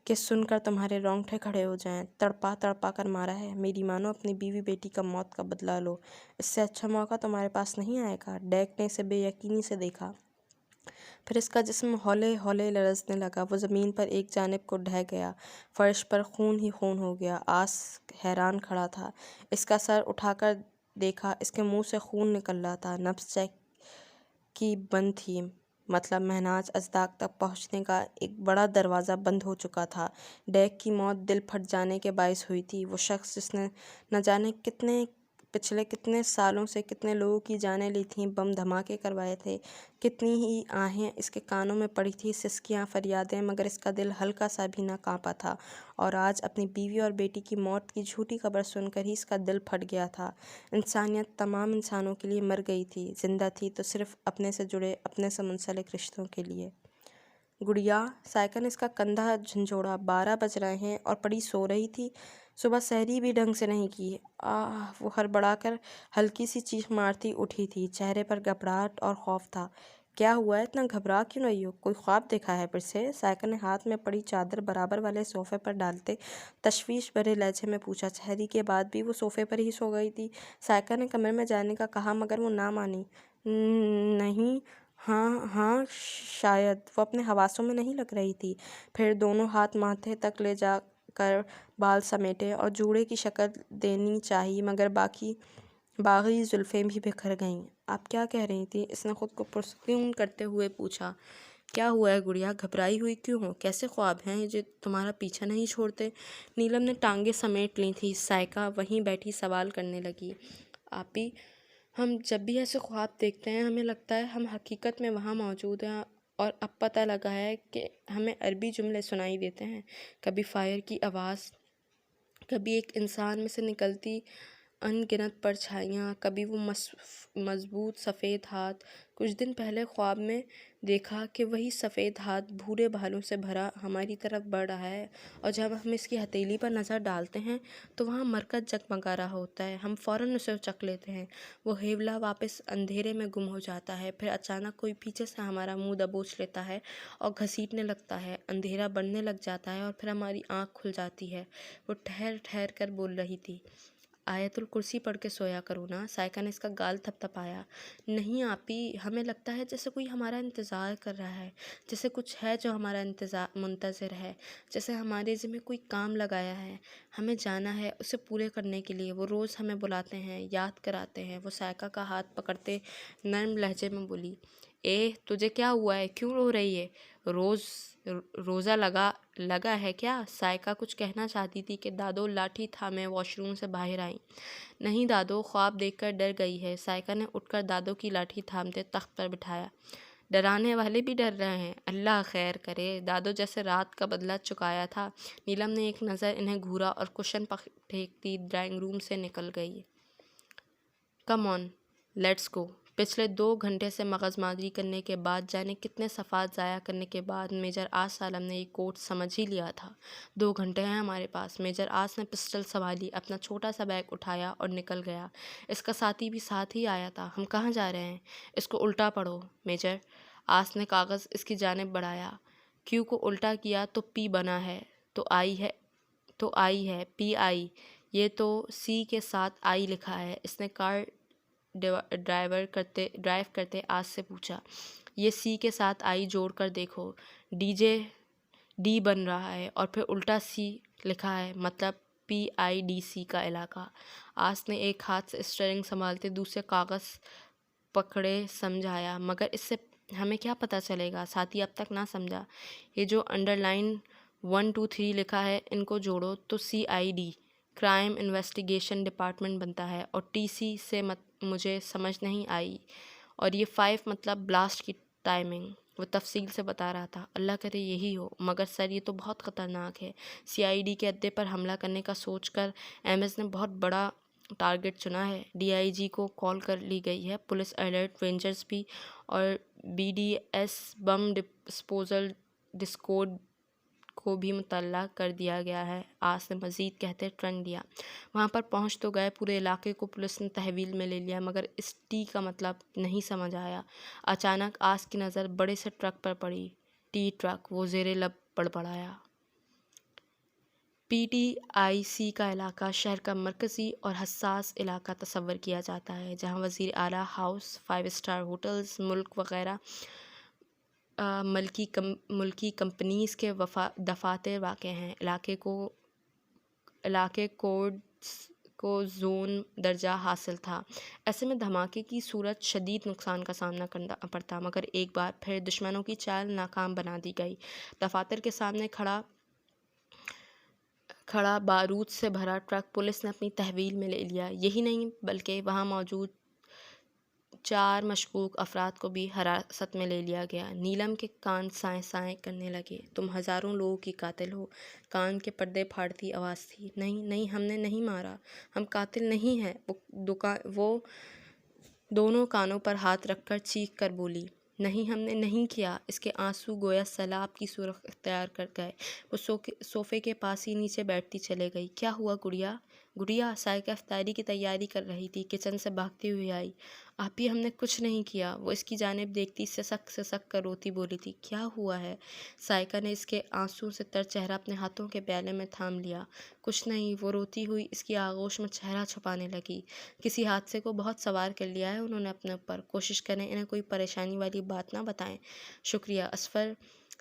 کہ سن کر تمہارے رونگٹے کھڑے ہو جائیں۔ تڑپا تڑپا کر مارا ہے۔ میری مانو، اپنی بیوی بیٹی کا موت کا بدلہ لو۔ اس سے اچھا موقع تمہارے پاس نہیں آئے گا۔ ڈیک نے اسے بے یقینی سے دیکھا۔ پھر اس کا جسم ہولے ہولے لرزنے لگا۔ وہ زمین پر ایک جانب کو ڈھہ گیا۔ فرش پر خون ہی خون ہو گیا۔ آس حیران کھڑا تھا۔ اس کا سر اٹھا کر دیکھا، اس کے منہ سے خون نکل رہا تھا۔ نبض چیک کی بند تھی، مطلب مہناز ازداق تک پہنچنے کا ایک بڑا دروازہ بند ہو چکا تھا۔ ڈیک کی موت دل پھٹ جانے کے باعث ہوئی تھی۔ وہ شخص جس نے نہ جانے پچھلے کتنے سالوں سے کتنے لوگوں کی جانیں لی تھیں، بم دھماکے کروائے تھے، کتنی ہی آہیں اس کے کانوں میں پڑی تھی، سسکیاں، فریادیں، مگر اس کا دل ہلکا سا بھی نہ کانپا تھا۔ اور آج اپنی بیوی اور بیٹی کی موت کی جھوٹی خبر سن کر ہی اس کا دل پھٹ گیا تھا۔ انسانیت تمام انسانوں کے لیے مر گئی تھی، زندہ تھی تو صرف اپنے سے جڑے، اپنے سے منسلک رشتوں کے لیے۔ گڑیا، سائیکا نے اس کا کندھا جھنجھوڑا۔ 12 بج رہے ہیں اور پڑی سو رہی تھی۔ صبح سحری بھی ڈھنگ سے نہیں کی۔ وہ ہڑبڑا کر ہلکی سی چیخ مارتی اٹھی تھی۔ چہرے پر گھبراہٹ اور خوف تھا۔ کیا ہوا ہے؟ اتنا گھبرا کیوں رہی ہو؟ کوئی خواب دیکھا ہے پھر سے؟ سائیکا نے ہاتھ میں پڑی چادر برابر والے صوفے پر ڈالتے تشویش بھرے لہجے میں پوچھا۔ سحری کے بعد بھی وہ صوفے پر ہی سو گئی تھی؟ سائیکا نے کمرے میں جانے کا کہا، مگر وہ نہ مانی۔ نہیں، ہاں شاید۔ وہ اپنے حواسوں میں نہیں لگ رہی تھی۔ پھر دونوں ہاتھ ماتھے تک لے جا کر بال سمیٹے اور جوڑے کی شکل دینی چاہی، مگر باغی زلفیں بھی بکھر گئیں۔ آپ کیا کہہ رہی تھیں؟ اس نے خود کو پرسکون کرتے ہوئے پوچھا۔ کیا ہوا ہے گڑیا؟ گھبرائی ہوئی کیوں ہو؟ کیسے خواب ہیں یہ جو تمہارا پیچھا نہیں چھوڑتے؟ نیلم نے ٹانگیں سمیٹ لی تھیں۔ سائیکا وہیں بیٹھی سوال کرنے لگی۔ آپی، ہم جب بھی ایسے خواب دیکھتے ہیں ہمیں لگتا ہے ہم حقیقت میں وہاں موجود ہیں، اور اب پتہ لگا ہے کہ ہمیں عربی جملے سنائی دیتے ہیں، کبھی فائر کی آواز، کبھی ایک انسان میں سے نکلتی ان گنت پرچھائیاں، کبھی وہ مضبوط سفید ہاتھ۔ کچھ دن پہلے خواب میں دیکھا کہ وہی سفید ہاتھ بھورے بالوں سے بھرا ہماری طرف بڑھ رہا ہے، اور جب ہم اس کی ہتھیلی پر نظر ڈالتے ہیں تو وہاں مرکز جگمگا رہا ہوتا ہے۔ ہم فوراً اسے اچک لیتے ہیں۔ وہ ہیولا واپس اندھیرے میں گم ہو جاتا ہے، پھر اچانک کوئی پیچھے سے ہمارا منہ دبوچ لیتا ہے اور گھسیٹنے لگتا ہے۔ اندھیرا بڑھنے لگ جاتا ہے اور پھر ہماری آنکھ کھل جاتی ہے۔ وہ ٹھہر ٹھہر کر بول رہی تھی۔ آیت الکرسی پڑھ کے سویا کرو نا۔ سائیکا نے اس کا گال تھپ تھپایا۔ نہیں آپی، ہمیں لگتا ہے جیسے کوئی ہمارا انتظار کر رہا ہے، جیسے کچھ ہے جو ہمارا منتظر ہے، جیسے ہمارے ذمہ کوئی کام لگایا ہے، ہمیں جانا ہے اسے پورے کرنے کے لیے۔ وہ روز ہمیں بلاتے ہیں، یاد کراتے ہیں۔ وہ سائیکا کا ہاتھ پکڑتے نرم لہجے میں بولی۔ تجھے کیا ہوا ہے؟ کیوں رو رہی ہے؟ روزہ لگا ہے کیا؟ سائقہ کچھ کہنا چاہتی تھی کہ دادو لاٹھی تھامے واش روم سے باہر آئیں۔ نہیں دادو، خواب دیکھ کر ڈر گئی ہے۔ سائقہ نے اٹھ کر دادو کی لاٹھی تھامتے تخت پر بٹھایا۔ ڈرانے والے بھی ڈر رہے ہیں، اللہ خیر کرے۔ دادو جیسے رات کا بدلہ چکایا تھا۔ نیلم نے ایک نظر انہیں گھورا اور کشن پھینکتی ڈرائنگ روم سے نکل گئی۔ کم آن لیٹس گو۔ پچھلے 2 گھنٹے سے مغز ماری کرنے کے بعد، جانے کتنے صفحات ضائع کرنے کے بعد میجر آس عالم نے یہ کوڈ سمجھ ہی لیا تھا۔ 2 گھنٹے ہیں ہمارے پاس۔ میجر آس نے پسٹل سنبھالی، اپنا چھوٹا سا بیگ اٹھایا اور نکل گیا۔ اس کا ساتھی بھی ساتھ ہی آیا تھا۔ ہم کہاں جا رہے ہیں؟ اس کو الٹا پڑھو میجر۔ آس نے کاغذ اس کی جانب بڑھایا۔ کیو کو الٹا کیا تو پی بنا ہے، تو آئی ہے پی آئی۔ یہ تو سی کے ساتھ آئی لکھا ہے۔ اس نے کار ڈرائیو کرتے آس سے پوچھا۔ یہ سی کے ساتھ آئی جوڑ کر دیکھو، ڈی بن رہا ہے اور پھر الٹا سی لکھا ہے، مطلب PIDC کا علاقہ۔ آس نے ایک ہاتھ سے اسٹیئرنگ سنبھالتے دوسرے کاغذ پکڑے سمجھایا، مگر اس سے ہمیں کیا پتہ چلے گا؟ ساتھی اب تک نہ سمجھا۔ یہ جو انڈر لائن 1 2 3 لکھا ہے، ان کو جوڑو تو CID کرائم انویسٹیگیشن ڈپارٹمنٹ بنتا ہے، اور TC سے مجھے سمجھ نہیں آئی، اور یہ 5 مطلب بلاسٹ کی ٹائمنگ۔ وہ تفصیل سے بتا رہا تھا۔ اللہ کرے یہی ہو، مگر سر یہ تو بہت خطرناک ہے۔ CID کے اڈے پر حملہ کرنے کا سوچ کر MS نے بہت بڑا ٹارگٹ چنا ہے۔ DIG کو کال کر لی گئی ہے، پولیس الرٹ، رینجرز بھی، اور BDS بم ڈسپوزل ڈسکوڈ کو بھی مطلع کر دیا گیا ہے۔ آس نے مزید کہتے ٹرنک دیا۔ وہاں پر پہنچ تو گئے، پورے علاقے کو پولیس نے تحویل میں لے لیا، مگر اس ٹی کا مطلب نہیں سمجھ آیا۔ اچانک آس کی نظر بڑے سے ٹرک پر پڑی۔ ٹی ٹرک، وہ زیر لب بڑبڑایا۔ PTIC کا علاقہ شہر کا مرکزی اور حساس علاقہ تصور کیا جاتا ہے، جہاں وزیر اعلیٰ ہاؤس، 5 اسٹار ہوٹلز، ملک وغیرہ ملکی کمپنیز کے دفاتر واقع ہیں۔ علاقے کوڈز کو زون درجہ حاصل تھا۔ ایسے میں دھماکے کی صورت شدید نقصان کا سامنا کرنا پڑتا، مگر ایک بار پھر دشمنوں کی چال ناکام بنا دی گئی۔ دفاتر کے سامنے کھڑا بارود سے بھرا ٹرک پولیس نے اپنی تحویل میں لے لیا۔ یہی نہیں بلکہ وہاں موجود 4 مشکوک افراد کو بھی حراست میں لے لیا گیا۔ نیلم کے کان سائیں سائیں کرنے لگے۔ تم ہزاروں لوگوں کی قاتل ہو، کان کے پردے پھاڑتی آواز تھی۔ نہیں، ہم نے نہیں مارا، ہم قاتل نہیں ہیں۔ وہ دونوں کانوں پر ہاتھ رکھ کر چیخ کر بولی۔ نہیں، ہم نے نہیں کیا۔ اس کے آنسو گویا سیلاب کی صورت اختیار کر گئے۔ وہ صوفے کے پاس ہی نیچے بیٹھتی چلے گئی۔ کیا ہوا گڑیا؟ سائقہ افطاری کی تیاری کر رہی تھی، کچن سے بھاگتی ہوئی آئی۔ آپی، ہم نے کچھ نہیں کیا۔ وہ اس کی جانب دیکھتی سسک کر روتی بولی تھی۔ کیا ہوا ہے؟ سائقہ نے اس کے آنسو سے تر چہرہ اپنے ہاتھوں کے پیالے میں تھام لیا۔ کچھ نہیں۔ وہ روتی ہوئی اس کی آغوش میں چہرہ چھپانے لگی۔ کسی حادثے کو بہت سوار کر لیا ہے انہوں نے اپنے اوپر۔ کوشش کریں انہیں کوئی پریشانی والی بات نہ بتائیں۔ شکریہ اسفر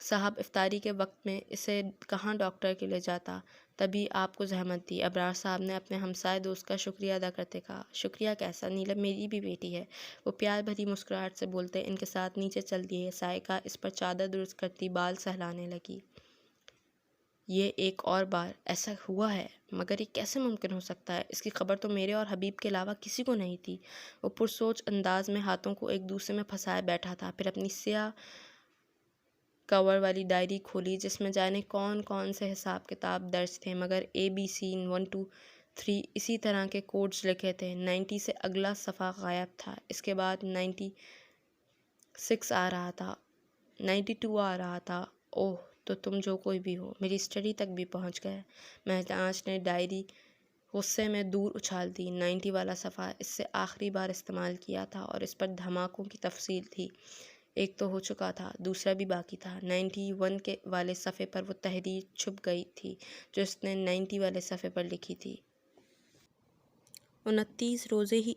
صاحب، افطاری کے وقت میں اسے کہاں ڈاکٹر کے لے جاتا، تبھی آپ کو زحمت دی۔ ابرار صاحب نے اپنے ہمسائے دوست کا شکریہ ادا کرتے کہا۔ شکریہ کیسا؟ نیلم میری بھی بیٹی ہے، وہ پیار بھری مسکراہٹ سے بولتے ان کے ساتھ نیچے چل دیے۔ سائقہ اس پر چادر درست کرتی بال سہلانے لگی۔ یہ ایک اور بار ایسا ہوا ہے، مگر یہ کیسے ممکن ہو سکتا ہے؟ اس کی خبر تو میرے اور حبیب کے علاوہ کسی کو نہیں تھی۔ وہ پرسوچ انداز میں ہاتھوں کو ایک دوسرے میں پھنسائے بیٹھا تھا، پھر اپنی سیاہ کور والی ڈائری کھولی جس میں جانے کون سے حساب کتاب درج تھے، مگر ABC 1 2 3 اسی طرح کے کوڈز لکھے تھے۔ 90 سے اگلا صفحہ غائب تھا، اس کے بعد 96 آ رہا تھا، 92 آ رہا تھا۔ اوہ، تو تم جو کوئی بھی ہو، میری اسٹڈی تک بھی پہنچ گئے۔ مہتاج نے ڈائری غصے میں دور اچھال دی۔ 90 والا صفحہ اس سے آخری بار استعمال کیا تھا اور اس پر دھماکوں کی تفصیل تھی۔ ایک تو ہو چکا تھا، دوسرا بھی باقی تھا۔ 91 والے صفحے پر وہ تحریر چھپ گئی تھی جو اس نے 90 والے صفحے پر لکھی تھی۔ 29 روزے ہی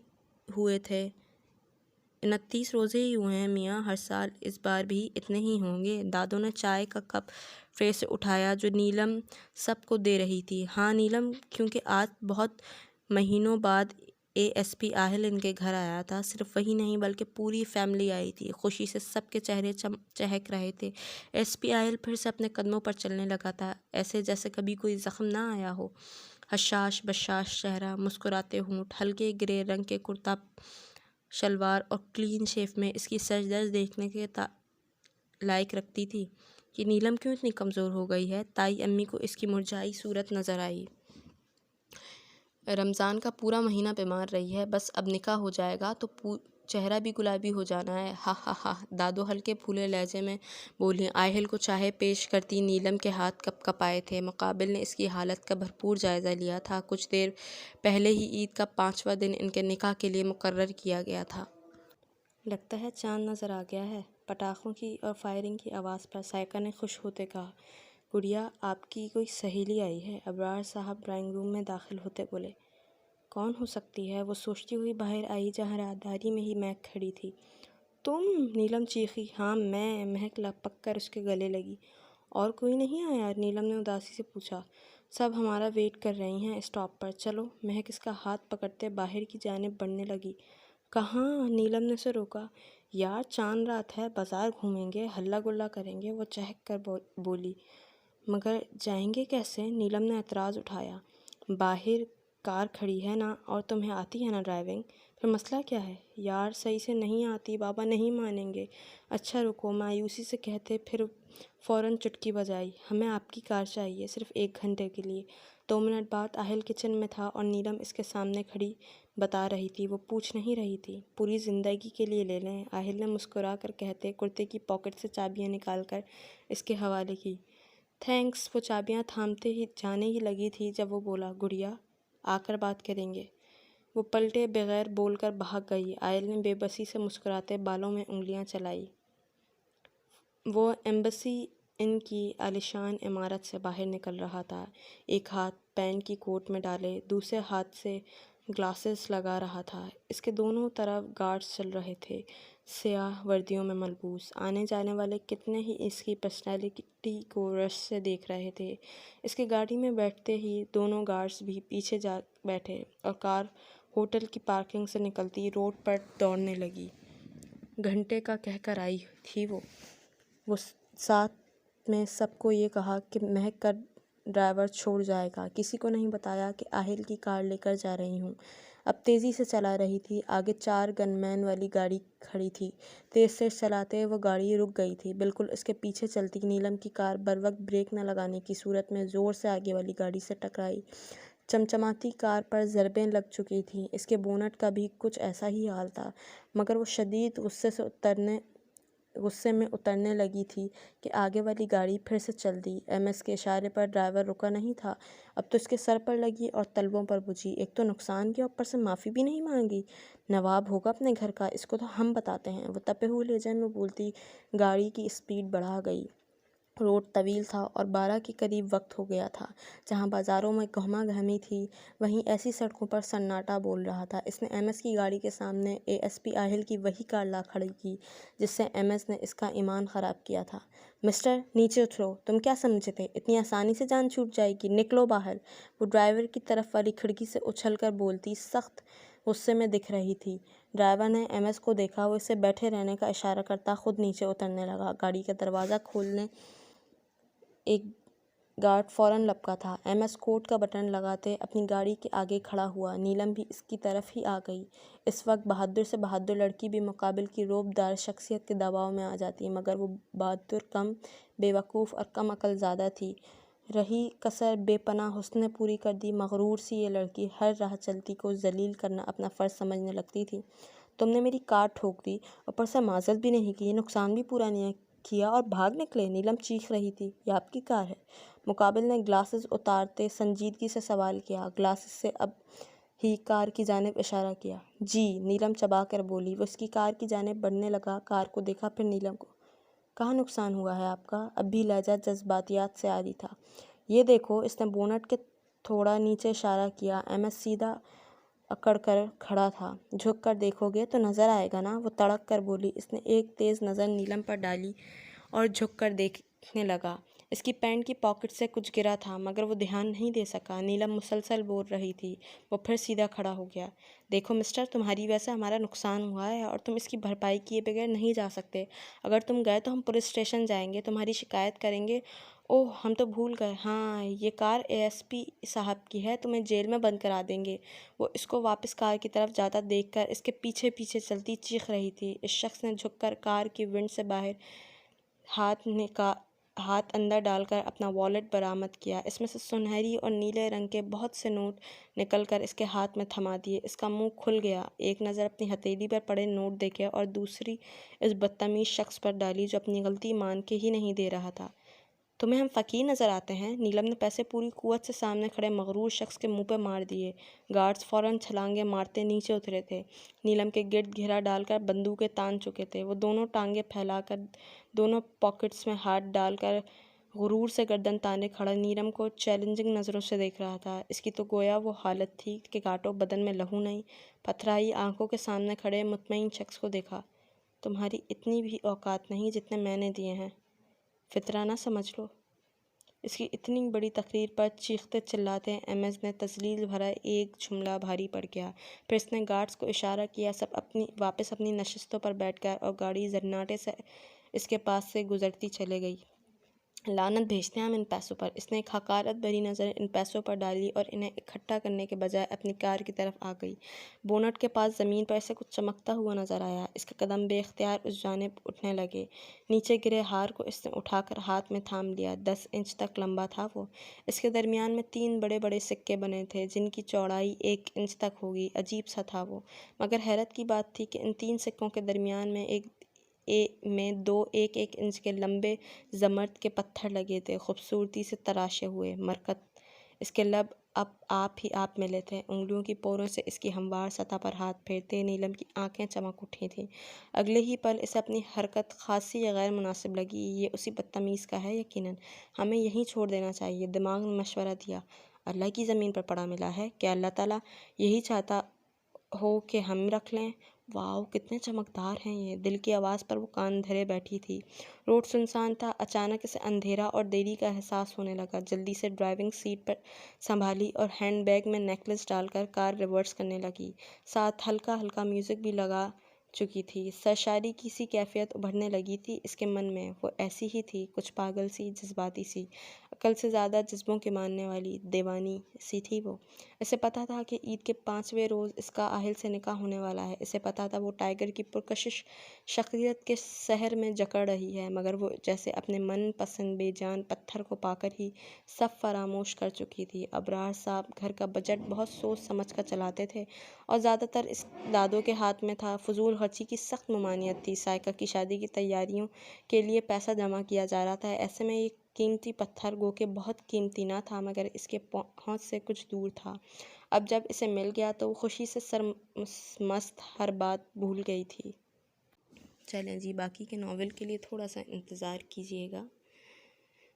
ہوئے ہیں میاں، ہر سال اس بار بھی اتنے ہی ہوں گے۔ دادو نے چائے کا کپ ٹرے سے اٹھایا جو نیلم سب کو دے رہی تھی۔ ہاں نیلم، کیونکہ آج بہت مہینوں بعد ASP آہل ان کے گھر آیا تھا۔ صرف وہی نہیں بلکہ پوری فیملی آئی تھی۔ خوشی سے سب کے چہرے چہک رہے تھے۔ SP آہل پھر سے اپنے قدموں پر چلنے لگا تھا، ایسے جیسے کبھی کوئی زخم نہ آیا ہو۔ حشاش بشاش چہرہ، مسکراتے ہونٹ، ہلکے گرے رنگ کے کرتا شلوار اور کلین شیف میں اس کی سج دھج دیکھنے کے لائق رکھتی تھی کہ نیلم کیوں اتنی کمزور ہو گئی ہے۔ تائی امی کو اس کی مرجھائی صورت نظر آئی۔ رمضان کا پورا مہینہ بیمار رہی ہے، بس اب نکاح ہو جائے گا تو چہرہ بھی گلابی ہو جانا ہے۔ ہا ہا ہا، دادو ہلکے پھولے لہجے میں بولی۔ آہل کو چائے پیش کرتی نیلم کے ہاتھ کپ کپائے تھے۔ مقابل نے اس کی حالت کا بھرپور جائزہ لیا تھا۔ کچھ دیر پہلے ہی عید کا 5واں دن ان کے نکاح کے لیے مقرر کیا گیا تھا۔ لگتا ہے چاند نظر آ گیا ہے۔ پٹاخوں کی اور فائرنگ کی آواز پر سائقہ نے خوش ہوتے کہا۔ گڑیا، آپ کی کوئی سہیلی آئی ہے؟ ابرار صاحب ڈرائنگ روم میں داخل ہوتے بولے۔ کون ہو سکتی ہے؟ وہ سوچتی ہوئی باہر آئی جہاں راہداری میں ہی مہک کھڑی تھی۔ تم؟ نیلم چیخی۔ ہاں میں، مہک لپک کر اس کے گلے لگی۔ اور کوئی نہیں آیا؟ نیلم نے اداسی سے پوچھا۔ سب ہمارا ویٹ کر رہی ہیں اسٹاپ پر، چلو۔ مہک اس کا ہاتھ پکڑتے باہر کی جانب بڑھنے لگی۔ کہاں؟ نیلم نے اسے روکا۔ یار چاند رات ہے، بازار گھومیں گے، ہلا گلا کریں گے، وہ چہک کر بولی۔ مگر جائیں گے کیسے؟ نیلم نے اعتراض اٹھایا۔ باہر کار کھڑی ہے نا، اور تمہیں آتی ہے نا ڈرائیونگ؟ پھر مسئلہ کیا ہے؟ یار صحیح سے نہیں آتی، بابا نہیں مانیں گے۔ اچھا رکو، مایوسی سے کہتے پھر فوراً چٹکی بجائی۔ ہمیں آپ کی کار چاہیے، صرف 1 گھنٹے کے لیے۔ 2 منٹ بعد آہل کچن میں تھا اور نیلم اس کے سامنے کھڑی بتا رہی تھی۔ وہ پوچھ نہیں رہی تھی۔ پوری زندگی کے لیے لے لیں، آہل نے مسکرا کر کہتے کرتے کی پاکٹ سے چابیاں نکال کر اس کے حوالے کی۔ تھینکس۔ وہ چابیاں تھامتے ہی جانے ہی لگی تھی جب وہ بولا، گڑیا آ کر بات کریں گے۔ وہ پلٹے بغیر بول کر بھاگ گئی۔ آہل نے بے بسی سے مسکراتے بالوں میں انگلیاں چلائی۔ وہ ایمبسی ان کی عالیشان عمارت سے باہر نکل رہا تھا، ایک ہاتھ پینٹ کی کوٹ میں ڈالے، دوسرے ہاتھ سے گلاسز لگا رہا تھا۔ اس کے دونوں طرف گارڈز چل رہے تھے، سیاہ وردیوں میں ملبوس۔ آنے جانے والے کتنے ہی اس کی پرسنالٹی کو رشک سے دیکھ رہے تھے۔ اس کی گاڑی میں بیٹھتے ہی دونوں گارڈز بھی پیچھے جا بیٹھے اور کار ہوٹل کی پارکنگ سے نکلتی روڈ پر دوڑنے لگی۔ گھنٹے کا کہہ کر آئی تھی وہ ساتھ میں سب کو یہ کہا کہ مہک کا ڈرائیور چھوڑ جائے گا۔ کسی کو نہیں بتایا کہ آہل کی کار لے کر جا رہی ہوں۔ اب تیزی سے چلا رہی تھی۔ آگے 4 گن مین والی گاڑی کھڑی تھی۔ تیز تیز چلاتے وہ گاڑی رک گئی تھی۔ بالکل اس کے پیچھے چلتی نیلم کی کار بروقت بریک نہ لگانے کی صورت میں زور سے آگے والی گاڑی سے ٹکرائی۔ چمچماتی کار پر ضربیں لگ چکی تھیں۔ اس کے بونٹ کا بھی کچھ ایسا ہی حال تھا، مگر وہ شدید غصے میں اترنے لگی تھی کہ آگے والی گاڑی پھر سے چل دی۔ MS کے اشارے پر ڈرائیور رکا نہیں تھا، اب تو اس کے سر پر لگی اور تلووں پر بجھی۔ ایک تو نقصان کیا، اوپر سے معافی بھی نہیں مانگی۔ نواب ہوگا اپنے گھر کا، اس کو تو ہم بتاتے ہیں۔ وہ تپے ہوئے لہجے میں بولتی گاڑی کی اسپیڈ بڑھا گئی۔ روڈ طویل تھا اور 12 کے قریب وقت ہو گیا تھا۔ جہاں بازاروں میں گہما گہمی تھی، وہیں ایسی سڑکوں پر سناٹا بول رہا تھا۔ اس نے MS کی گاڑی کے سامنے ASP آہل کی وہی کار لا کھڑی کی جس سے MS نے اس کا ایمان خراب کیا تھا۔ مسٹر، نیچے اترو۔ تم کیا سمجھے تھے اتنی آسانی سے جان چھوٹ جائے گی؟ نکلو باہر۔ وہ ڈرائیور کی طرف والی کھڑکی سے اچھل کر بولتی سخت غصے میں دکھ رہی تھی۔ ڈرائیور نے MS کو دیکھا، وہ اسے بیٹھے رہنے کا اشارہ کرتا خود نیچے اترنے لگا۔ گاڑی کا دروازہ کھولنے ایک گارڈ فوراً لپکا تھا۔ MS کوٹ کا بٹن لگاتے اپنی گاڑی کے آگے کھڑا ہوا۔ نیلم بھی اس کی طرف ہی آ گئی۔ اس وقت بہادر سے بہادر لڑکی بھی مقابل کی رعب دار شخصیت کے دباؤ میں آ جاتی، مگر وہ بہادر کم بے وقوف اور کم عقل زادہ تھی۔ رہی کسر بے پناہ حسن نے پوری کر دی۔ مغرور سی یہ لڑکی ہر راہ چلتی کو ذلیل کرنا اپنا فرض سمجھنے لگتی تھی۔ تم نے میری کار ٹھوک دی، اوپر سے معذرت بھی نہیں کی، نقصان بھی پورا نہیں کیا اور بھاگ نکلے؟ نیلم چیخ رہی تھی۔ یہ آپ کی کار ہے؟ مقابل نے گلاسز اتارتے سنجیدگی سے سوال کیا۔ گلاسز سے اب ہی کار کی جانب اشارہ کیا۔ جی، نیلم چبا کر بولی۔ وہ اس کی کار کی جانب بڑھنے لگا، کار کو دیکھا، پھر نیلم کو۔ کہاں نقصان ہوا ہے آپ کا؟ اب بھی لہجہ جذباتیات سے عاری تھا۔ یہ دیکھو۔ اس نے بونٹ کے تھوڑا نیچے اشارہ کیا۔ MS سیدھا اکڑ کر کھڑا تھا۔ جھک کر دیکھو گے تو نظر آئے گا نا، وہ تڑک کر بولی۔ اس نے ایک تیز نظر نیلم پر ڈالی اور جھک کر دیکھنے لگا۔ اس کی پینٹ کی پاکٹ سے کچھ گرا تھا مگر وہ دھیان نہیں دے سکا۔ نیلم مسلسل بول رہی تھی۔ وہ پھر سیدھا کھڑا ہو گیا۔ دیکھو مسٹر، تمہاری وجہ سے ہمارا نقصان ہوا ہے اور تم اس کی بھرپائی کیے بغیر نہیں جا سکتے۔ اگر تم گئے تو ہم پولیس اسٹیشن جائیں گے، تمہاری شکایت کریں گے۔ اوہ، ہم تو بھول گئے، ہاں یہ کار ASP صاحب کی ہے، تمہیں جیل میں بند کرا دیں گے۔ وہ اس کو واپس کار کی طرف جاتا دیکھ کر اس کے پیچھے پیچھے چلتی چیخ رہی تھی۔ اس شخص نے جھک کر کار کی ونڈ سے باہر ہاتھ اندر ڈال کر اپنا والیٹ برآمد کیا۔ اس میں سے سنہری اور نیلے رنگ کے بہت سے نوٹ نکل کر اس کے ہاتھ میں تھما دیے۔ اس کا منہ کھل گیا۔ ایک نظر اپنی ہتھیلی پر پڑے نوٹ دیکھے اور دوسری اس بدتمیز شخص پر ڈالی جو اپنی غلطی مان کے ہی نہیں دے رہا تھا۔ تمہیں ہم فقیر نظر آتے ہیں؟ نیلم نے پیسے پوری قوت سے سامنے کھڑے مغرور شخص کے منہ پہ مار دیے۔ گارڈز فوراً چھلانگیں مارتے نیچے اترے تھے۔ نیلم کے گرد گھیرا ڈال کر بندوقیں تان چکے تھے۔ وہ دونوں ٹانگیں پھیلا کر دونوں پاکٹس میں ہاتھ ڈال کر غرور سے گردن تانے کھڑا نیلم کو چیلنجنگ نظروں سے دیکھ رہا تھا۔ اس کی تو گویا وہ حالت تھی کہ کاٹو بدن میں لہو نہیں۔ پتھرائی آنکھوں کے سامنے کھڑے مطمئن شخص کو دیکھا۔ تمہاری اتنی بھی اوقات نہیں جتنے میں نے دیے ہیں، فطرہ نہ سمجھ لو۔ اس کی اتنی بڑی تقریر پر چیختے چلاتے MS نے تذلیل بھرا ایک جملہ بھاری پڑ گیا۔ پھر اس نے گارڈز کو اشارہ کیا، سب واپس اپنی نشستوں پر بیٹھ گئے اور گاڑی زناٹے سے اس کے پاس سے گزرتی چلے گئی۔ لعنت بھیجتے ہیں ہم ان پیسوں پر۔ اس نے ایک حقارت بھری نظر ان پیسوں پر ڈالی اور انہیں اکٹھا کرنے کے بجائے اپنی کار کی طرف آ گئی۔ بونٹ کے پاس زمین پر اسے کچھ چمکتا ہوا نظر آیا۔ اس کے قدم بے اختیار اس جانب اٹھنے لگے۔ نیچے گرے ہار کو اس نے اٹھا کر ہاتھ میں تھام لیا۔ 10 انچ تک لمبا تھا وہ۔ اس کے درمیان میں 3 بڑے بڑے سکے بنے تھے جن کی چوڑائی 1 انچ تک ہوگی۔ عجیب سا تھا وہ، مگر حیرت کی بات تھی کہ ان 3 سکوں کے درمیان میں 2 1 انچ کے لمبے زمرد کے پتھر لگے تھے، خوبصورتی سے تراشے ہوئے مرکت۔ اس کے لب اب آپ ہی آپ ملے تھے۔ انگلیوں کی پوروں سے اس کی ہموار سطح پر ہاتھ پھیرتے نیلم کی آنکھیں چمک اٹھی تھیں۔ اگلے ہی پل اسے اپنی حرکت خاصی غیر مناسب لگی۔ یہ اسی بدتمیز کا ہے یقیناً، ہمیں یہیں چھوڑ دینا چاہیے۔ دماغ نے مشورہ دیا۔ اللہ کی زمین پر پڑا ملا ہے، کیا اللہ تعالیٰ یہی چاہتا ہو کہ ہم رکھ لیں؟ واؤ، کتنے چمکدار ہیں یہ! دل کی آواز پر وہ کان دھرے بیٹھی تھی۔ روڈ سنسان تھا۔ اچانک اسے اندھیرا اور دیری کا احساس ہونے لگا۔ جلدی سے ڈرائیونگ سیٹ پر سنبھالی اور ہینڈ بیگ میں نیکلس ڈال کر کار ریورس کرنے لگی۔ ساتھ ہلکا ہلکا میوزک بھی لگا چکی تھی۔ سرشاری کی سی کیفیت ابھرنے لگی تھی اس کے من میں۔ وہ ایسی ہی تھی، کچھ پاگل سی، جذباتی سی، عقل سے زیادہ جذبوں کے ماننے والی، دیوانی سی تھی وہ۔ اسے پتہ تھا کہ عید کے 5ویں روز اس کا آہل سے نکاح ہونے والا ہے۔ اسے پتہ تھا وہ ٹائیگر کی پرکشش شخصیت کے سحر میں جکڑ رہی ہے، مگر وہ جیسے اپنے من پسند بے جان پتھر کو پا کر ہی سب فراموش کر چکی تھی۔ ابرار صاحب گھر کا بجٹ بہت سوچ سمجھ کر چلاتے تھے اور زیادہ تر اس دادوں کے ہاتھ میں تھا۔ فضول خرچی کی سخت ممانعت تھی۔ سائیقہ کی شادی کی تیاریوں کے لیے پیسہ جمع کیا جا رہا تھا۔ ایسے میں یہ قیمتی پتھر گو کہ بہت قیمتی نہ تھا مگر اس کے پہنچ سے کچھ دور تھا۔ اب جب اسے مل گیا تو وہ خوشی سے سرمست ہر بات بھول گئی تھی۔ چلیں جی، باقی کے ناول کے لیے تھوڑا سا انتظار کیجیے گا۔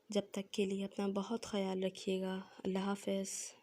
جب تک کے لیے اپنا بہت خیال رکھیے گا۔ اللہ حافظ۔